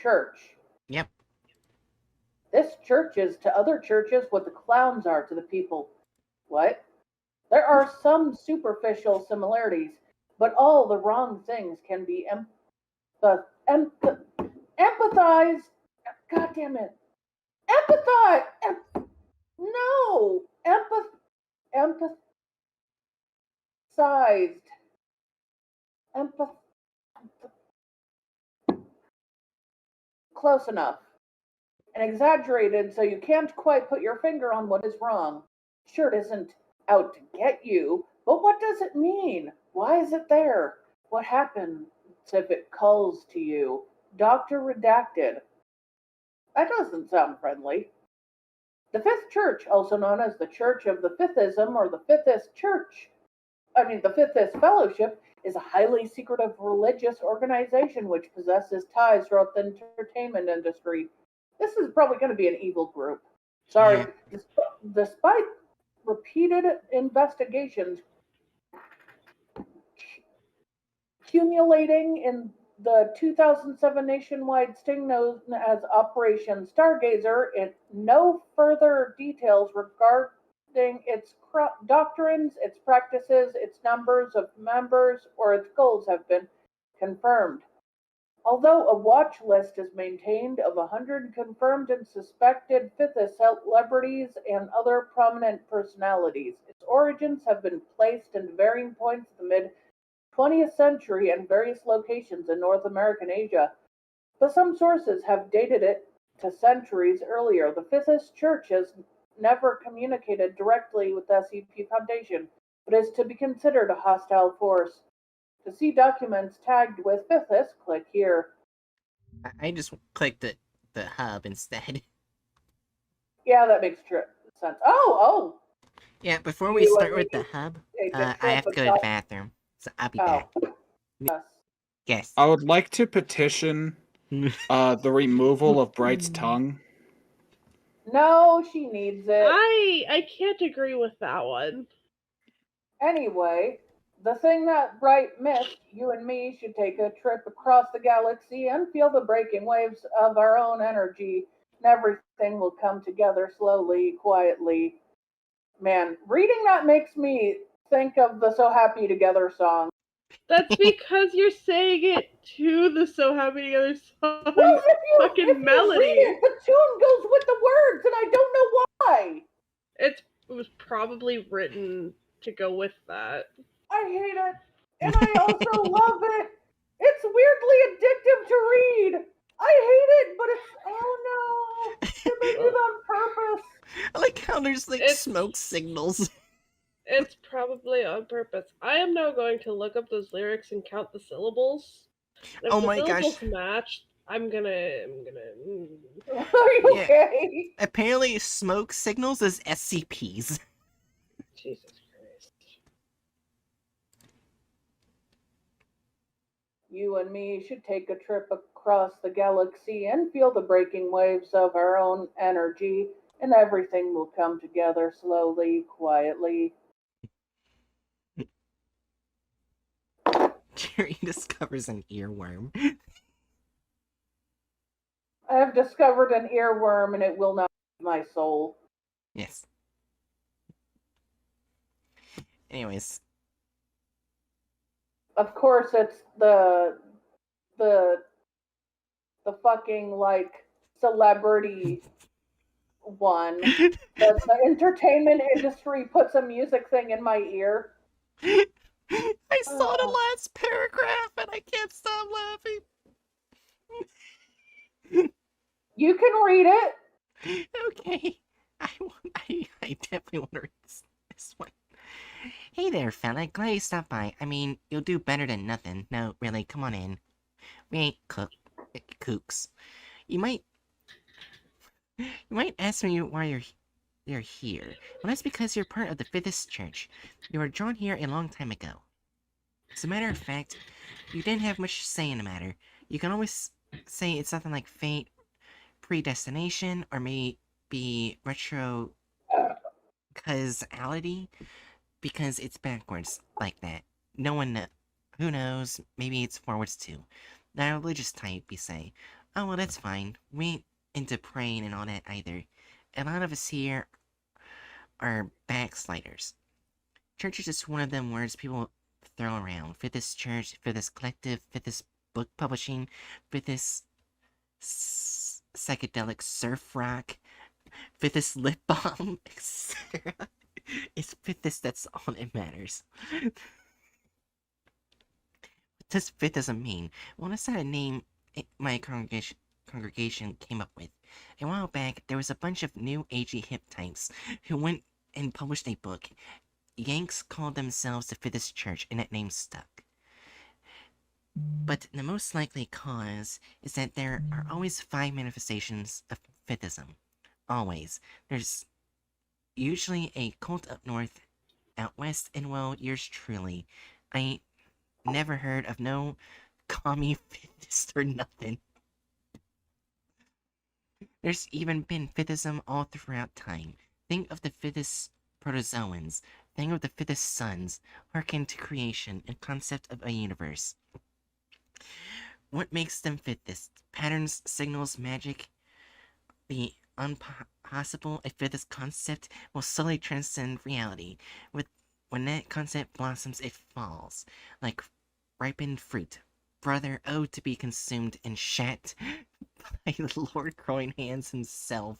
church. Yep. This church is to other churches what the clowns are to the people. What? There are some superficial similarities, but all the wrong things can be empathized. God damn it. Empathize. No. Empathized. Close enough. And exaggerated so you can't quite put your finger on what is wrong. Sure, it isn't out to get you, but what does it mean? Why is it there? What happens if it calls to you? Dr. Redacted. That doesn't sound friendly. The Fifth Church, also known as the Church of the Fifthism or the Fifthist Fellowship, is a highly secretive religious organization which possesses ties throughout the entertainment industry. This is probably going to be an evil group. Sorry. Yeah. Despite repeated investigations accumulating in the 2007 nationwide sting known as Operation Stargazer, no further details regarding its doctrines, its practices, its numbers of members, or its goals have been confirmed. Although a watch list is maintained of 100 confirmed and suspected Fifthist celebrities and other prominent personalities, its origins have been placed in varying points of the mid-20th century and various locations in North America and Asia, but some sources have dated it to centuries earlier. The Fifthist Church has never communicated directly with the SCP Foundation, but is to be considered a hostile force. To see documents tagged with Fifthist, click here. I just clicked the hub instead. Yeah, that makes sense. Oh! Yeah, before we start with the hub, I have to go to the bathroom, so I'll be back. Yes. I would like to petition the removal of Bright's tongue. No, she needs it. I can't agree with that one. Anyway, the thing that Bright missed, you and me should take a trip across the galaxy and feel the breaking waves of our own energy, and everything will come together slowly, quietly. Man, reading that makes me think of the So Happy Together song. That's because you're saying it to the So Happy Together song. Well, fucking if melody. You read it, the tune goes with the words, and I don't know why. It was probably written to go with that. I hate it, and I also love it. It's weirdly addictive to read. I hate it, but it's, oh no, they did it on purpose. I like how there's like smoke signals. It's probably on purpose. I am now going to look up those lyrics and count the syllables. If oh the my syllables gosh. match, I'm gonna. Are you okay? Apparently, smoke signals is SCPs. Jesus Christ. You and me should take a trip across the galaxy and feel the breaking waves of our own energy, and everything will come together slowly, quietly. Jerry discovers an earworm. I have discovered an earworm, and it will not leave my soul. Yes. Anyways. Of course, it's the fucking, like, celebrity one. The entertainment industry puts a music thing in my ear. I saw the last paragraph and I can't stop laughing. You can read it. Okay. I definitely want to read this one. Hey there, fella. Glad you stopped by. I mean, you'll do better than nothing. No, really, come on in. We ain't kooks. You might ask me why you're here. Well, that's because you're part of the Fifthist Church. You were drawn here a long time ago. As a matter of fact, you didn't have much say in the matter. You can always say it's something like fate, predestination, or maybe retro causality, because it's backwards like that. No one knows. Who knows? Maybe it's forwards too. Not a religious type, you say. Oh, well, that's fine. We ain't into praying and all that either. A lot of us here are backsliders. Church is just one of them words people throw around. Fifthist Church, Fifthist Collective, Fifthist Book Publishing, Fifthist Psychedelic Surf Rock, Fifthist Lip Balm, etc. It's Fifthist, that's all that matters. What does Fifthist mean? Well, that's not a name my congregation came up with. A while back, there was a bunch of new agey hip types who went and published a book. Yanks called themselves the Fifthist Church, and that name stuck. But the most likely cause is that there are always 5 manifestations of Fifthism. Always. There's usually a cult up north, out west, and well, yours truly. I ain't never heard of no commie Fifthist or nothing. There's even been Fifthism all throughout time. Think of the Fifthist protozoans. Think of the Fifthist suns. Hearken to creation and concept of a universe. What makes them Fifthist? Patterns, signals, magic. The impossible, a Fifthist concept, will slowly transcend reality. When that concept blossoms, it falls. Like ripened fruit. Brother, oh, to be consumed and shat by the Lord growing hands himself.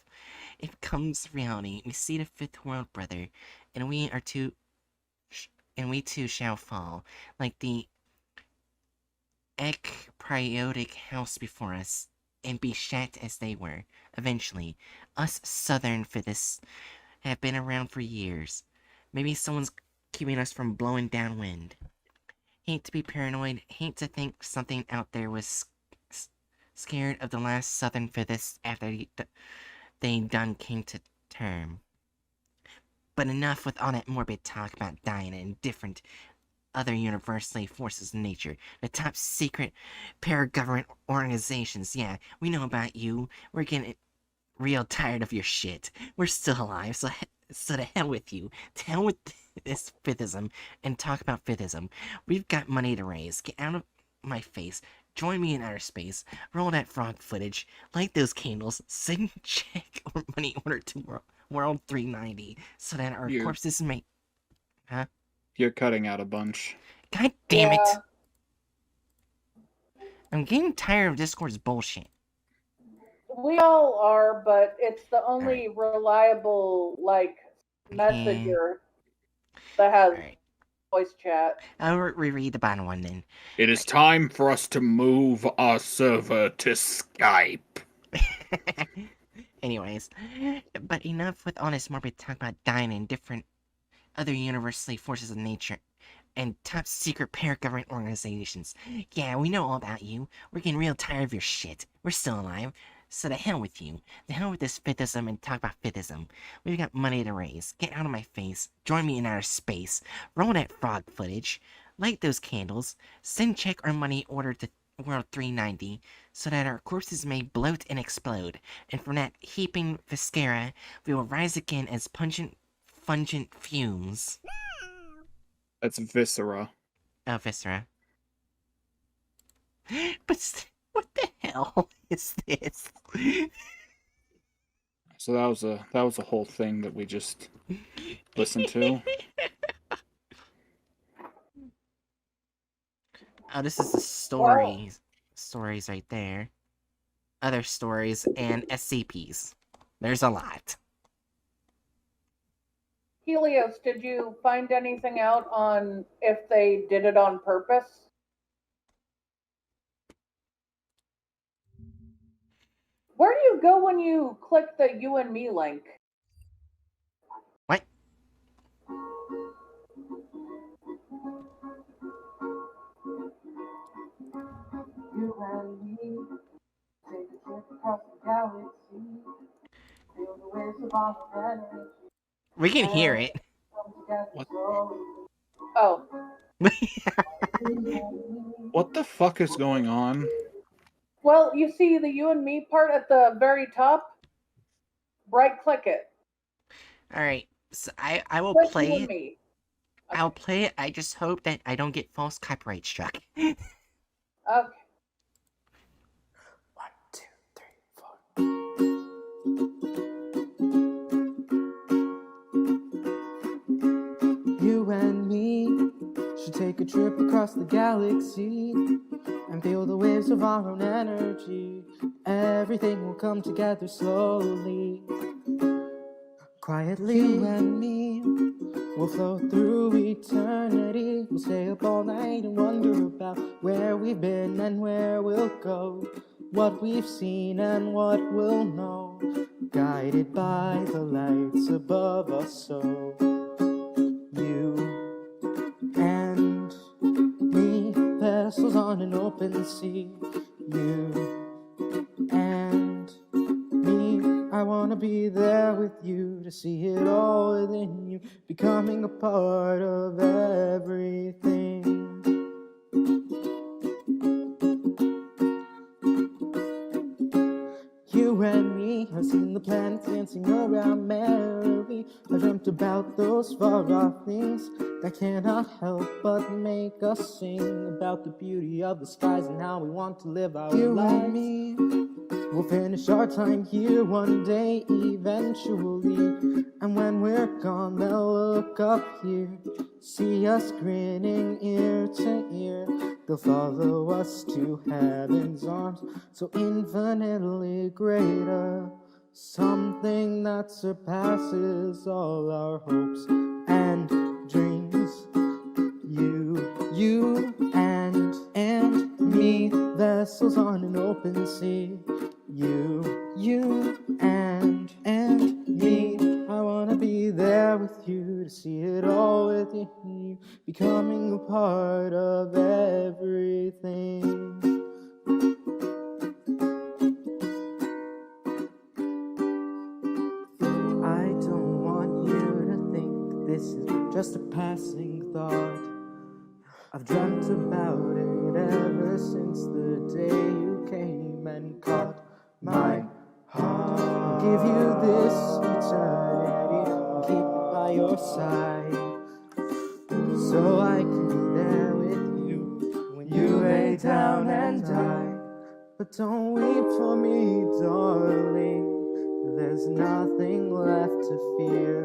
It becomes reality. We see the fifth world, brother, and we too shall fall, like the ekpriotic house before us, and be shat as they were. Eventually, us southern Fifthists have been around for years. Maybe someone's keeping us from blowing downwind. Hate to be paranoid, hate to think something out there was scared of the last southern Fifthist after they done came to term. But enough with all that morbid talk about dying and different other universally forces in nature. The top secret para-government organizations, yeah, we know about you. We're getting real tired of your shit. We're still alive, so to hell with you. To hell with this Fifthism, and talk about Fifthism. We've got money to raise. Get out of my face. Join me in outer space. Roll that frog footage. Light those candles. Send check or money order to World 390 so that our corpses may... Huh? You're cutting out a bunch. God damn it! Yeah. I'm getting tired of Discord's bullshit. We all are, but it's the only reliable, messenger that has voice chat. I'll reread the bottom one then. It is time for us to move our server to Skype. Anyways, but enough with all this morbid talk about dying and different other universally forces of nature and top secret para-government organizations. Yeah, we know all about you. We're getting real tired of your shit. We're still alive. So the hell with you. The hell with this Fifthism and talk about Fifthism. We've got money to raise. Get out of my face. Join me in outer space. Roll that frog footage. Light those candles. Send check or money order to World 390 so that our corpses may bloat and explode. And from that heaping viscera, we will rise again as pungent fumes. That's viscera. Oh, viscera. But what the hell is this? So that was a whole thing that we just listened to. Oh, this is the stories. Stories right there. Other stories and SCPs. There's a lot. Helios, did you find anything out on if they did it on purpose? Where do you go when you click the You and Me link? What? You and me, take a trip across the galaxy, feel the waves of our energy. We can hear it. What? Oh. What the fuck is going on? Well, you see the You and Me part at the very top? Right click it. Alright, so I will Click play You and it. Me. Okay. I'll play it. I just hope that I don't get false copyright struck. Okay. 1, 2, a trip across the galaxy and feel the waves of our own energy. Everything will come together slowly, quietly. You and me will float through eternity. We'll stay up all night and wonder about where we've been and where we'll go, what we've seen and what we'll know, guided by the lights above us. So you and me, vessels on an open sea. You and me, I wanna be there with you to see it all within you, becoming a part of everything. You and me have seen the planets dancing around merrily. I dreamt about those far-off things that cannot help but make us sing about the beauty of the skies and how we want to live our lives. You and me, we'll finish our time here one day eventually, and when we're gone they'll look up here, see us grinning ear to ear. They'll follow us to heaven's arms, so infinitely greater, something that surpasses all our hopes and dreams. You and me, vessels on an open sea. You and me, I wanna be there with you to see it all within you, becoming a part of everything. I don't want you to think that this is just a passing thought. I've dreamt about it ever since the day you came and caught my heart. I'll give you this eternity, I'll keep it by your side, so I can be there with you when you lay down and die. But don't weep for me, darling, there's nothing left to fear.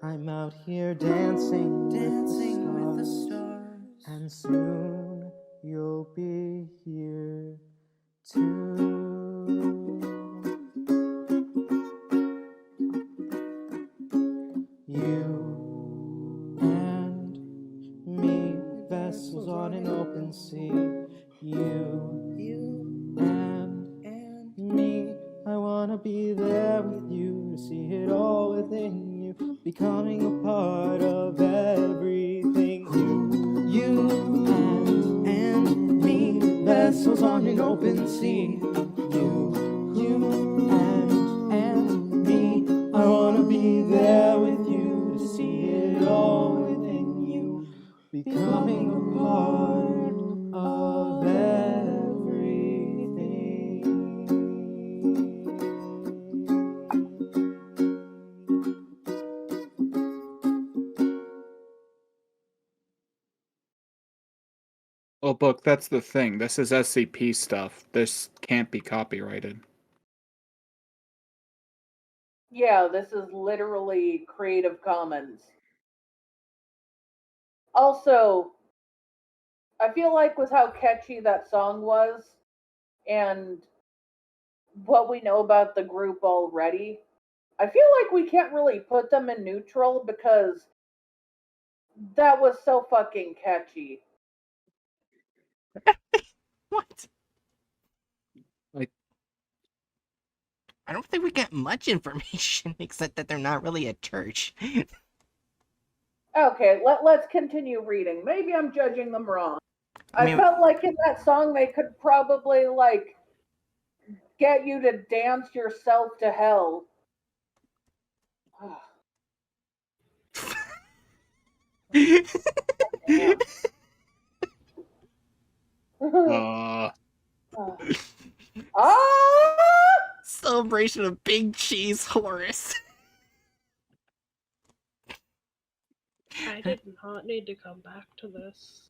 I'm out here dancing with the stars, and soon you'll be here too. You and me, vessels on an open sea. You and me, I wanna be there with you to see it all within you, becoming a part of everything. You and me, vessels on an open sea. You and me, I wanna be there with you to see it all within you, becoming a part of everything. Oh, Book, that's the thing. This is SCP stuff. This can't be copyrighted. Yeah, this is literally Creative Commons. Also, I feel like with how catchy that song was and what we know about the group already, I feel like we can't really put them in neutral because that was so fucking catchy. What? Like, I don't think we get much information except that they're not really a church. Okay, let's continue reading. Maybe I'm judging them wrong. I mean, I felt like in that song they could probably, like, get you to dance yourself to hell. Ah! Celebration of Big Cheese Horus. I did not need to come back to this.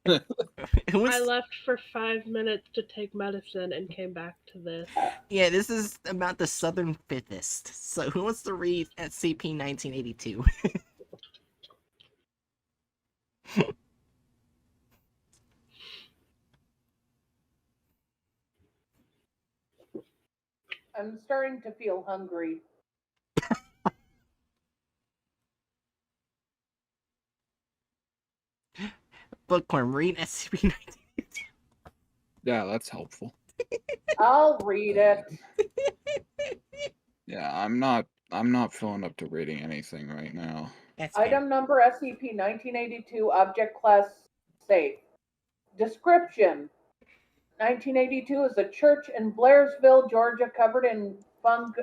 I left for 5 minutes to take medicine and came back to this. Yeah, this is about the Southern Fifthist. So who wants to read SCP 1982? I'm starting to feel hungry. Bookworm, read SCP-1982. Yeah, that's helpful. I'll read it. Yeah, I'm not feeling up to reading anything right now. That's fair. Item number SCP-1982, object class safe. Description: 1982 is a church in Blairsville, Georgia, covered in a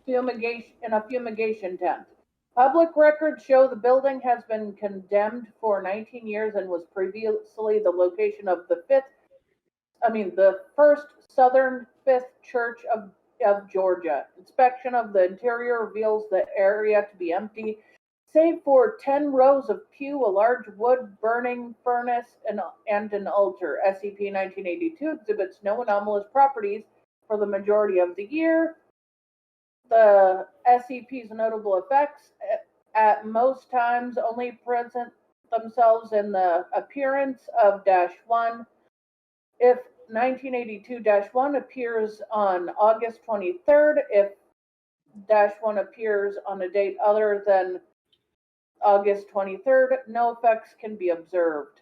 fumigation tent. Public records show the building has been condemned for 19 years and was previously the location of the first Southern Fifth Church of Georgia. Inspection of the interior reveals the area to be empty, save for 10 rows of pew, a large wood-burning furnace, and an altar. SCP-1982 exhibits no anomalous properties for the majority of the year. The SCP's notable effects at most times only present themselves in the appearance of -1. If 1982-1 appears on August 23rd, if -1 appears on a date other than August 23rd, no effects can be observed.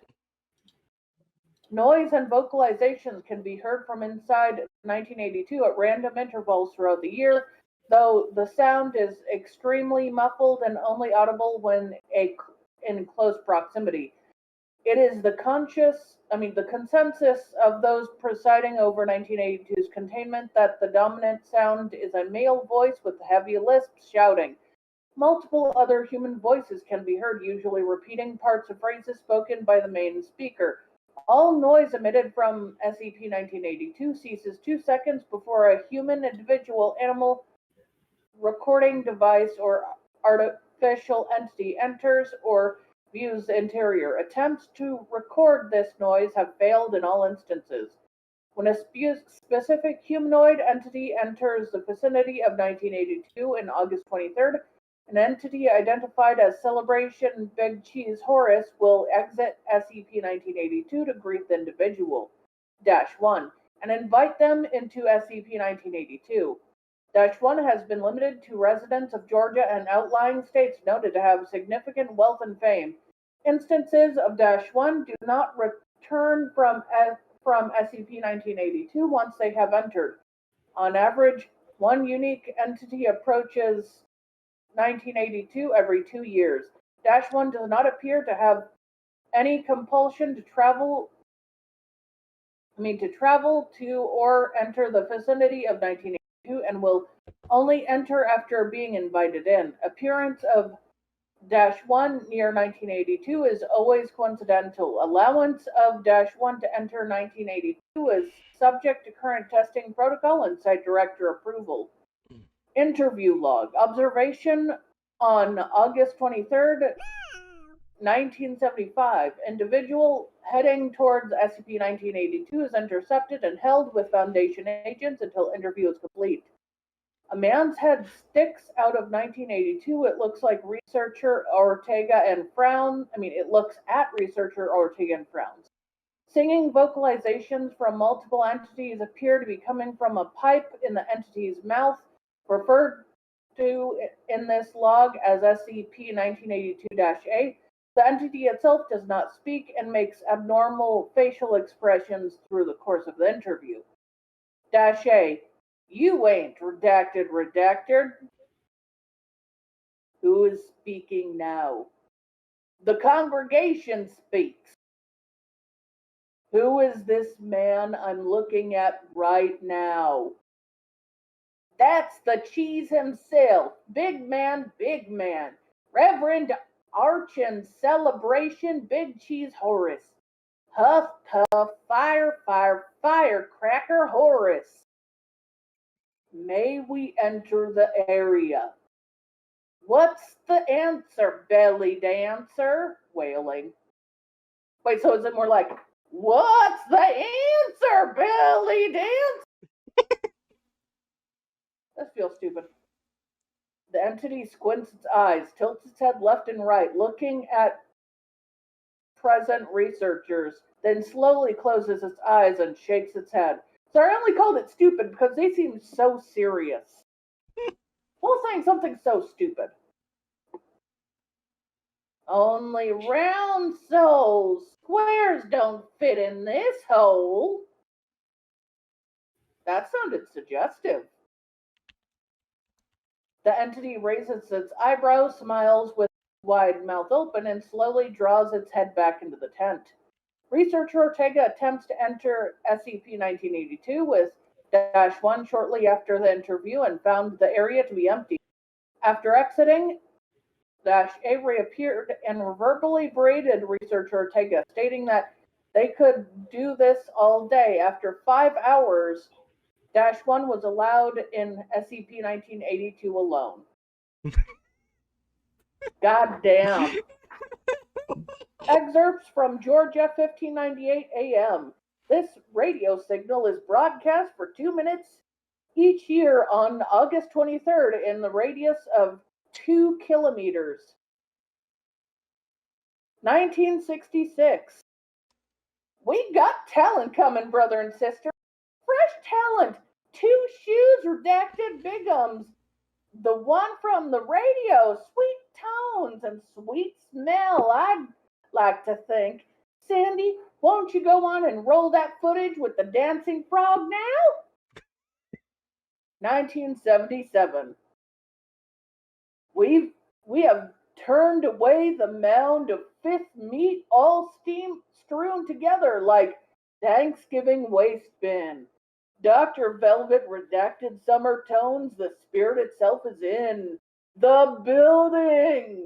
Noise and vocalizations can be heard from inside 1982 at random intervals throughout the year, though the sound is extremely muffled and only audible when in close proximity. It is the consensus of those presiding over 1982's containment that the dominant sound is a male voice with heavy lisps shouting. Multiple other human voices can be heard, usually repeating parts of phrases spoken by the main speaker. All noise emitted from SCP-1982 ceases 2 seconds before a human, individual, animal, recording device, or artificial entity enters or views the interior. Attempts to record this noise have failed in all instances. When a specific humanoid entity enters the vicinity of 1982 on August 23rd, an entity identified as Celebration Big Cheese Horus will exit SCP-1982 to greet the individual, -1, and invite them into SCP-1982. -1 has been limited to residents of Georgia and outlying states noted to have significant wealth and fame. Instances of -1 do not return from SCP-1982 once they have entered. On average, one unique entity approaches 1982 every 2 years. -1 does not appear to have any compulsion to travel to or enter the vicinity of 1982 and will only enter after being invited in. Appearance of -1 near 1982 is always coincidental. Allowance of -1 to enter 1982 is subject to current testing protocol and site director approval. Interview log. Observation on August 23rd, 1975. Individual heading towards SCP-1982 is intercepted and held with Foundation agents until interview is complete. A man's head sticks out of 1982. It looks like researcher Ortega and frowns. It looks at researcher Ortega and frowns. Singing vocalizations from multiple entities appear to be coming from a pipe in the entity's mouth, referred to in this log as SCP-1982-A. The entity itself does not speak and makes abnormal facial expressions through the course of the interview. -A. You ain't redacted. Who is speaking now? The congregation speaks. Who is this man I'm looking at right now? That's the cheese himself. Big man. Reverend Archon Celebration Big Cheese Horus. Huff, puff, fire, firecracker Horus. May we enter the area? What's the answer, belly dancer? Wailing. Wait, so is it more like, what's the answer, belly dancer? This feels stupid. The entity squints its eyes, tilts its head left and right, looking at present researchers, then slowly closes its eyes and shakes its head. So I only called it stupid because they seem so serious. While saying something so stupid. Only round souls. Squares don't fit in this hole. That sounded suggestive. The entity raises its eyebrows, smiles with wide mouth open, and slowly draws its head back into the tent. Researcher Ortega attempts to enter SCP-1982 with -1 shortly after the interview and found the area to be empty. After exiting, -A reappeared and verbally berated Researcher Ortega, stating that they could do this all day. After 5 hours, -1 was allowed in SCP-1982 alone. God damn. Excerpts from Georgia 1598 AM. This radio signal is broadcast for 2 minutes each year on August 23rd in the radius of 2 kilometers. 1966. We got talent coming, brother and sister. Fresh talent. 2 shoes, redacted bigums. The one from the radio, sweet tones and sweet smell, I'd like to think. Sandy, won't you go on and roll that footage with the dancing frog now? 1977. We have turned away the mound of fifth meat, all steam strewn together like Thanksgiving waste bin. Dr. Velvet redacted summer tones, the spirit itself is in the building.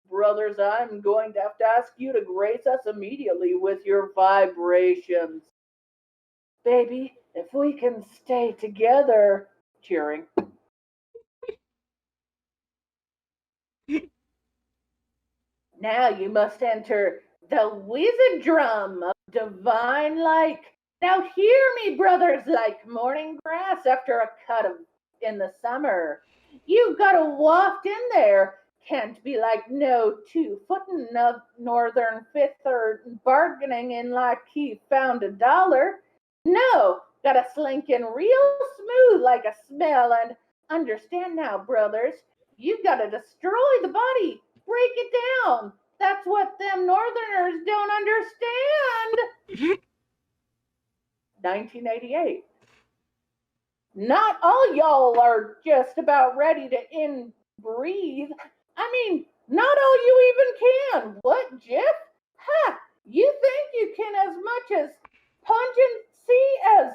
Brothers, I'm going to have to ask you to grace us immediately with your vibrations. Baby, if we can stay together. Cheering. Now you must enter the wizard drum of divine light. Now hear me, brothers, like morning grass after a cut in the summer. You gotta waft in there. Can't be like no 2-footin' of Northern Fifth or bargaining in like he found $1. No, gotta slink in real smooth like a smell, and understand now, brothers, you gotta destroy the body, break it down. That's what them Northerners don't understand. 1988. Not all y'all are just about ready to inbreathe. I mean, not all you even can. What, Jeff? Ha! You think you can as much as pungency as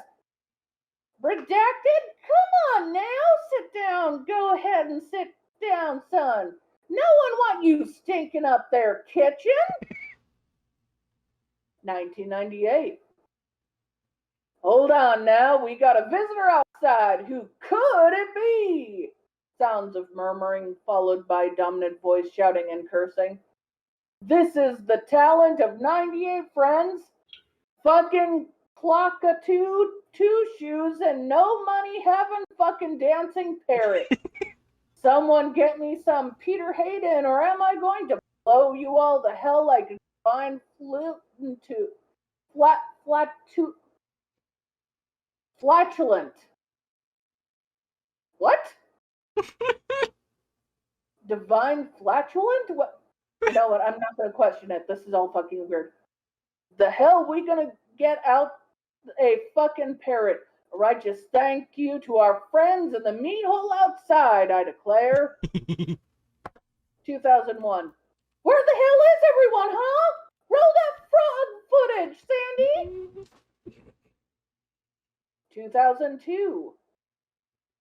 redacted? Come on now, sit down. Go ahead and sit down, son. No one want you stinking up their kitchen. 1998. Hold on now, we got a visitor outside. Who could it be? Sounds of murmuring, followed by dominant voice shouting and cursing. This is the talent of 98 friends. Fucking clockatoo, 2 shoes, and no money having fucking dancing parrot. Someone get me some Peter Hayden, or am I going to blow you all to hell like a divine flatulent. What? Divine flatulent? What? You know what? I'm not going to question it. This is all fucking weird. The hell we going to get out a fucking parrot? A righteous thank you to our friends in the meat hole outside, I declare. 2001. Where the hell is everyone, huh? Roll that frog footage, Sandy! 2002.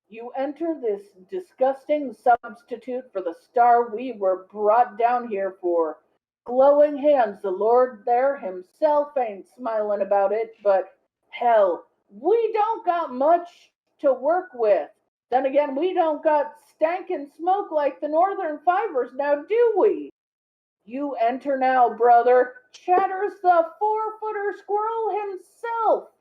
You enter this disgusting substitute for the star we were brought down here for. Glowing hands, the Lord there himself ain't smiling about it, but hell, we don't got much to work with. Then again, we don't got stankin' smoke like the Northern Fibers now, do we? You enter now, brother, chatters the 4-footer squirrel himself.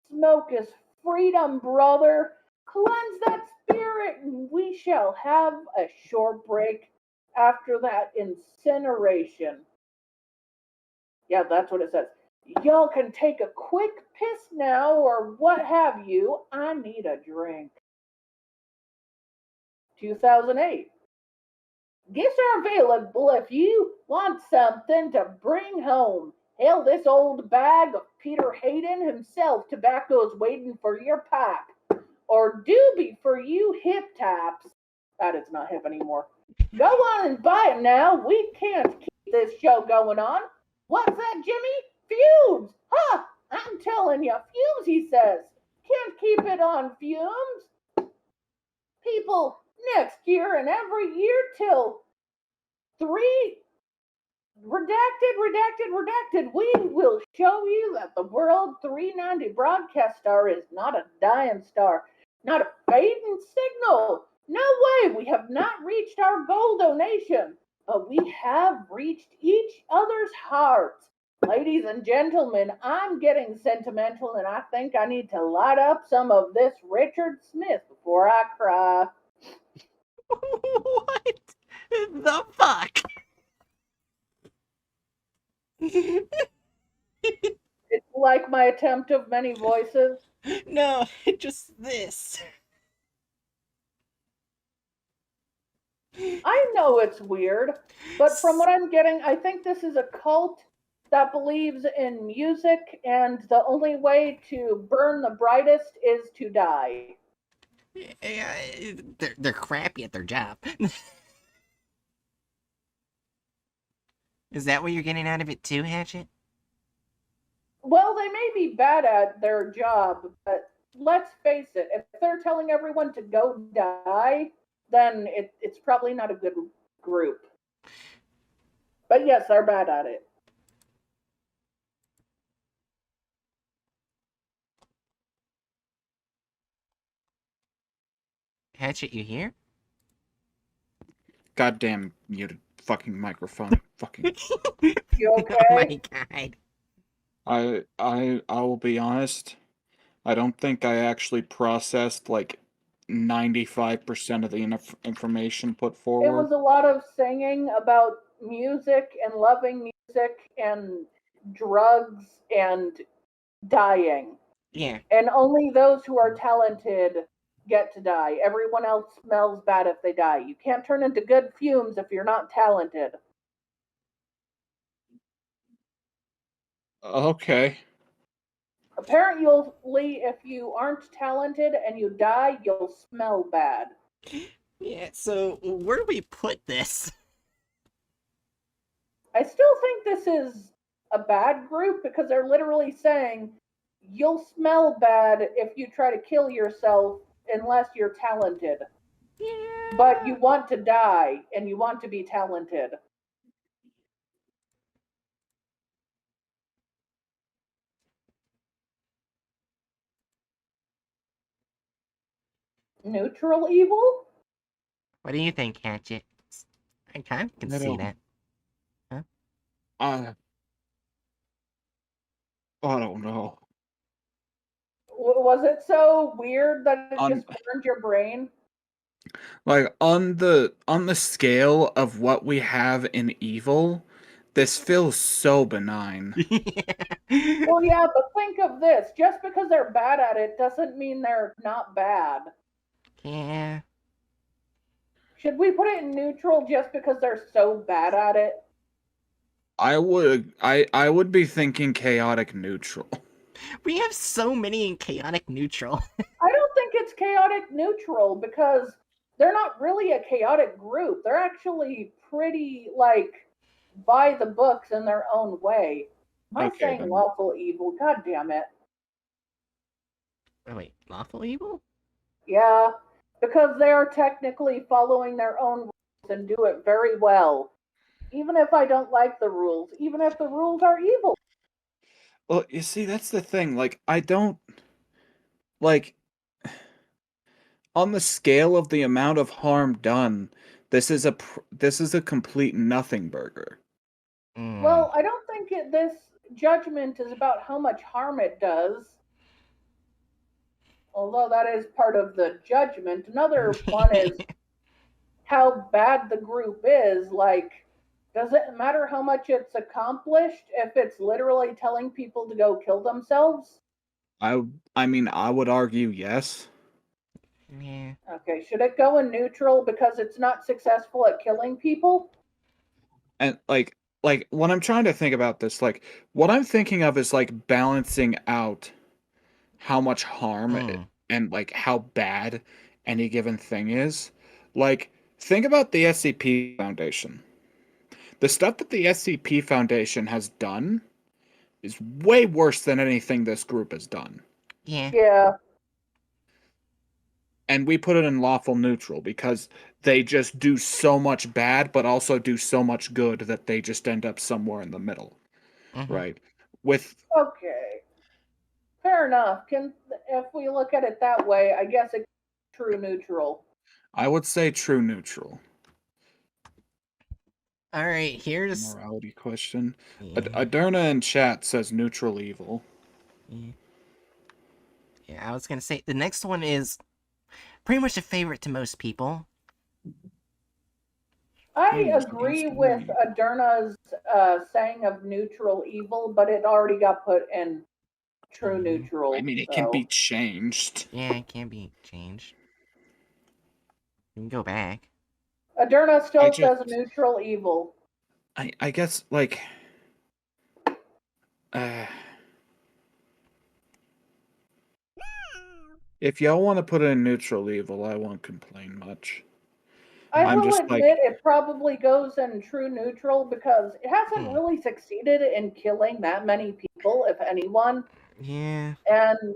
Smoke is freedom, brother. Cleanse that spirit, and we shall have a short break after that incineration. Yeah, that's what it says. Y'all can take a quick piss now or what have you. I need a drink. 2008. Gifts are available if you want something to bring home. Hell, this old bag of Peter Hayden himself tobacco's waiting for your pipe. Or doobie for you hip taps. That is not hip anymore. Go on and buy it now. We can't keep this show going on. What's that, Jimmy? Fumes! Huh! I'm telling you, fumes, he says. Can't keep it on fumes. People, next year and every year till 3 redacted, we will show you that the World 390 broadcast star is not a dying star, not a fading signal. No way, we have not reached our goal donation, but we have reached each other's hearts. Ladies and gentlemen, I'm getting sentimental and I think I need to light up some of this Richard Smith before I cry. What the fuck? It's like my attempt of many voices. No, just this. I know it's weird, but from what I'm getting, I think this is a cult that believes in music, and the only way to burn the brightest is to die. Yeah, they're crappy at their job. Is that what you're getting out of it too, Hatchet? Well, they may be bad at their job, but let's face it, if they're telling everyone to go die, then it's probably not a good group. But yes, they're bad at it. Hatchet, you here? Goddamn muted fucking microphone. Fucking. You Oh okay? my god. I will be honest. I don't think I actually processed like 95% of the information put It forward. was a lot of singing about music and loving music and drugs and dying. Yeah. And only those who are talented get to die. Everyone else smells bad if they die. You can't turn into good fumes if you're not talented. Okay. Apparently, if you aren't talented and you die, you'll smell bad. Yeah, so where do we put this? I still think this is a bad group because they're literally saying you'll smell bad if you try to kill yourself unless you're talented. Yeah. But you want to die and you want to be talented. Neutral evil? What do you think, Hatchet? I kind of can I see don't- that. I don't know. Was it so weird that it On- just burned your brain? Like on the scale of what we have in evil, this feels so benign. Well, yeah, but think of this. Just because they're bad at it doesn't mean they're not bad. Yeah. Should we put it in neutral just because they're so bad at it? I would be thinking chaotic neutral. We have so many in chaotic neutral. I don't think it's chaotic neutral because they're not really a chaotic group. They're actually pretty, like, by the books in their own way. Am I Okay, saying then. lawful evil? God damn it. Oh wait, lawful evil? Yeah, because they are technically following their own rules and do it very well. Even if I don't like the rules, even if the rules are evil. Well, you see, that's the thing. Like, I don't like on the scale of the amount of harm done. This is a complete nothing burger. Well, I don't think this judgment is about how much harm it does. Although that is part of the judgment. Another one is how bad the group is. Like, Does it matter how much it's accomplished if it's literally telling people to go kill themselves? I mean, I would argue yes. Yeah. Okay, should it go in neutral because it's not successful at killing people? And like when I'm trying to think about this, like what I'm thinking of is like balancing out how much harm and like how bad any given thing is. Like think about the SCP Foundation. The stuff that the SCP Foundation has done is way worse than anything this group has done. Yeah. Yeah. And we put it in lawful neutral because they just do so much bad, but also do so much good that they just end up somewhere in the middle, right? With Okay. Fair enough. If we look at it that way, I guess it's true neutral. I would say true neutral. All right, here's Morality question. yeah. Aderna in chat says neutral evil. Yeah, I was gonna say the next one is pretty much a favorite to most people. I agree with Aderna's saying of neutral evil, but it already got put in true neutral. I mean, it can be changed. Yeah, it can be changed. You can go back. Aderna still says neutral evil. I guess, like... if y'all want to put it in neutral evil, I won't complain much. I will admit it probably goes in true neutral because it hasn't really succeeded in killing that many people, if anyone. Yeah. And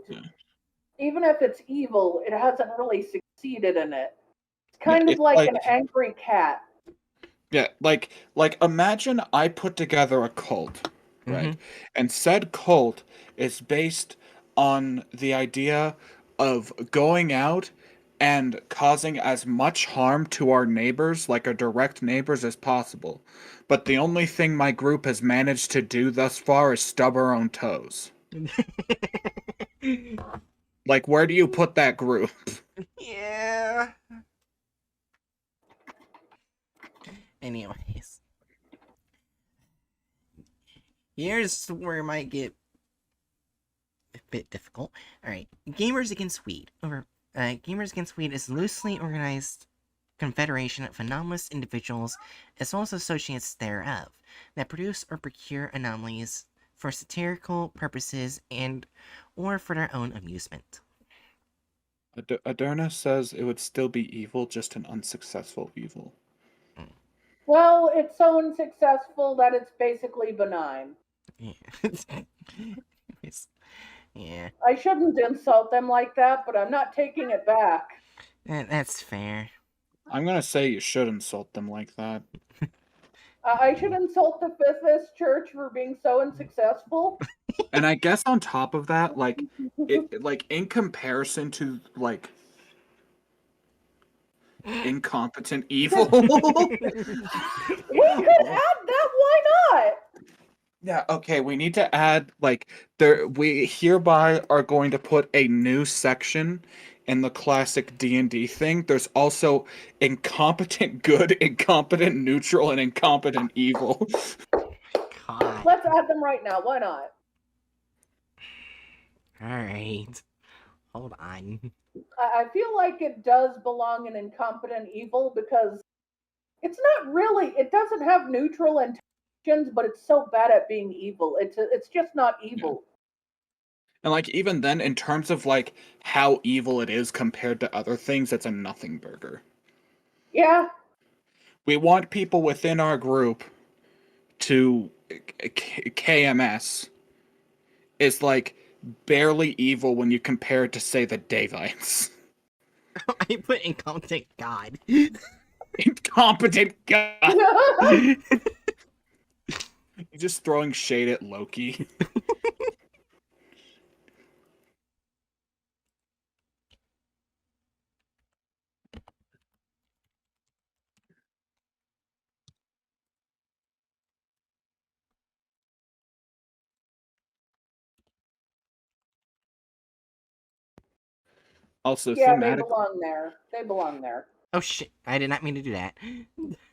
even if it's evil, it hasn't really succeeded in it. It's kind of like an angry cat. Yeah, like imagine I put together a cult, right? And said cult is based on the idea of going out and causing as much harm to our neighbors, like our direct neighbors, as possible. But the only thing my group has managed to do thus far is stub our own toes. Like, where do you put that group? Yeah. Anyways. Here's where it might get a bit difficult. Alright, Gamers Against Weed. Gamers Against Weed is a loosely organized confederation of anomalous individuals, as well as associates thereof, that produce or procure anomalies for satirical purposes and or for their own amusement. Aderna says it would still be evil, just an unsuccessful evil. Well, it's so unsuccessful that it's basically benign. Yeah. Yeah. I shouldn't insult them like that, but I'm not taking it back. That's fair. I'm gonna say you should insult them like that. I should insult the Fifthist Church for being so unsuccessful. And I guess on top of that, like, in comparison to, like, incompetent evil. We could add that, why not? Yeah, okay, we need to add, like, we hereby are going to put a new section in the classic D&D thing. There's also incompetent good, incompetent neutral, and incompetent evil. God. Let's add them right now, why not? Alright. Hold on. I feel like it does belong in incompetent evil because it's not really, it doesn't have neutral intentions, but it's so bad at being evil. It's just not evil. Yeah. And, like, even then, in terms of, like, how evil it is compared to other things, it's a nothing burger. Yeah. We want people within our group to KMS is, like, barely evil when you compare it to, say, the Davites. I put incompetent God. Incompetent God! You're just throwing shade at Loki. Also, yeah, they belong there. They belong there. Oh shit, I did not mean to do that.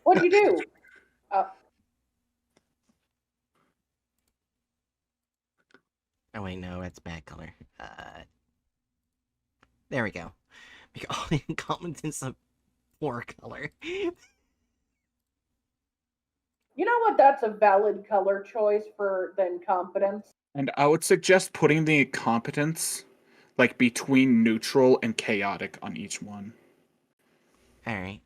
What'd you do? Oh wait, no, that's bad color. There we go. Make all incompetence a poor color. You know what? That's a valid color choice for the incompetence. And I would suggest putting the incompetence like between neutral and chaotic on each one Alright.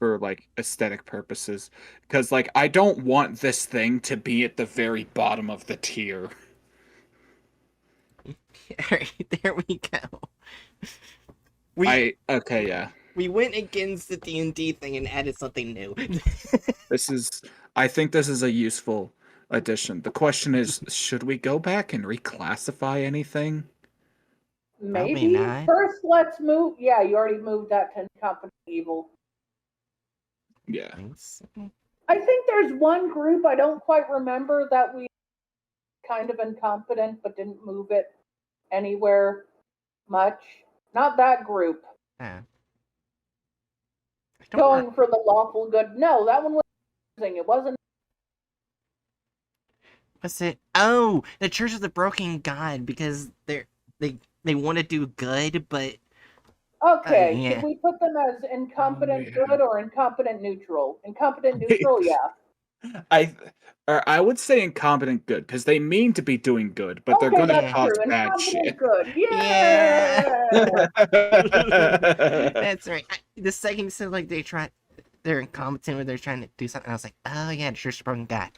for like aesthetic purposes. Because like I don't want this thing to be at the very bottom of the tier. Alright, there we go. Okay, yeah. We went against the D&D thing and added something new. I think this is a useful addition. The question is, should we go back and reclassify anything? Probably Maybe. not. First, let's move. Yeah, you already moved that to incompetent evil. Yeah. I think there's one group I don't quite remember that we kind of incompetent but didn't move it anywhere much. Not that group. Going for the lawful good. No, that one was using. It wasn't. What's it? Oh, the Church of the Broken God, because they want to do good, but Okay, yeah. should we put them as incompetent good or incompetent neutral? Incompetent neutral, yeah. I would say incompetent good because they mean to be doing good, but they're Okay, gonna that's cause true. bad Incompetent shit. good. Yeah. Yeah. That's right. The second you said like they're incompetent or they're trying to do something, I was like, oh yeah, the Church of the Broken God.